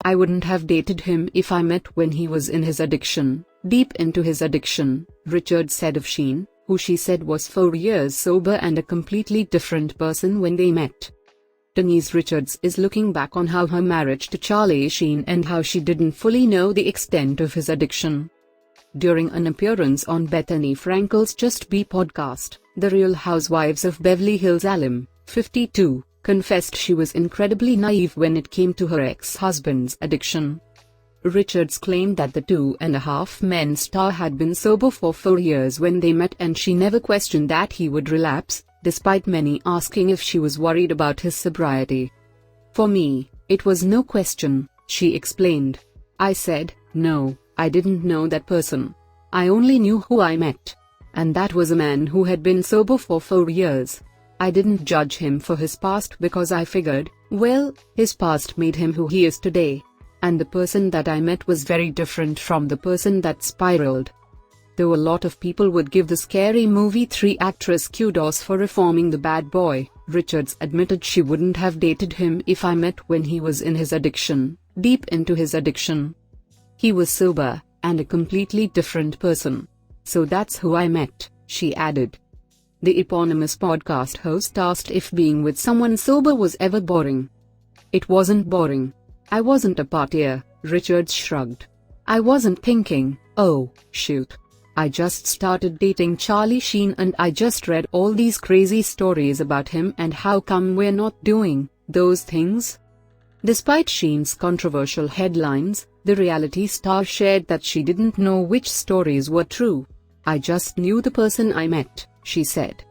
I wouldn't have dated him if I met when he was in his addiction, deep into his addiction, Richards said of Sheen, who she said was 4 years sober and a completely different person when they met. Denise Richards is looking back on how her marriage to Charlie Sheen and how she didn't fully know the extent of his addiction. During an appearance on Bethany Frankel's Just Be podcast, The Real Housewives of Beverly Hills alum, 52, confessed she was incredibly naive when it came to her ex-husband's addiction. Richards claimed that the 2.5-Men star had been sober for 4 years when they met and she never questioned that he would relapse, despite many asking if she was worried about his sobriety. For me, it was no question, she explained. I said, no, I didn't know that person. I only knew who I met. And that was a man who had been sober for 4 years. I didn't judge him for his past because I figured, well, his past made him who he is today. And the person that I met was very different from the person that spiraled. Though a lot of people would give the Scary Movie 3 actress kudos for reforming the bad boy, Richards admitted she wouldn't have dated him if I met when he was in his addiction, deep into his addiction. He was sober, and a completely different person. So that's who I met, she added. The eponymous podcast host asked if being with someone sober was ever boring. It wasn't boring. I wasn't a partier, Richards shrugged. I wasn't thinking, oh, shoot. I just started dating Charlie Sheen and I just read all these crazy stories about him and how come we're not doing those things? Despite Sheen's controversial headlines, the reality star shared that she didn't know which stories were true. I just knew the person I met, she said.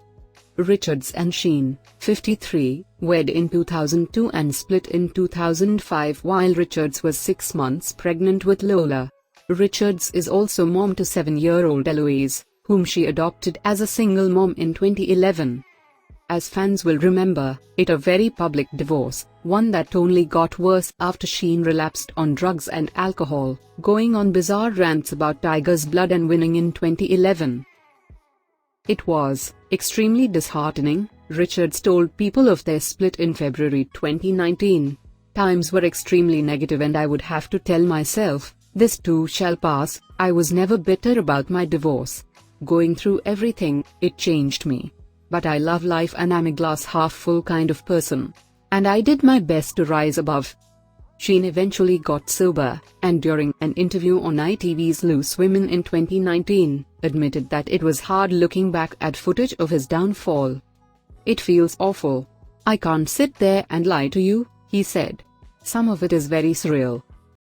Richards and Sheen, 53, wed in 2002 and split in 2005 while Richards was 6 months pregnant with Lola. Richards is also mom to 7-year-old Eloise, whom she adopted as a single mom in 2011. As fans will remember, it a very public divorce, one that only got worse after Sheen relapsed on drugs and alcohol, going on bizarre rants about Tiger's blood and winning in 2011. It was extremely disheartening, Richards told People of their split in February 2019. Times were extremely negative and I would have to tell myself, this too shall pass. I was never bitter about my divorce. Going through everything, it changed me. But I love life and I'm a glass half full kind of person. And I did my best to rise above. Sheen eventually got sober, and during an interview on ITV's Loose Women in 2019, admitted that it was hard looking back at footage of his downfall. It feels awful. I can't sit there and lie to you, he said. Some of it is very surreal.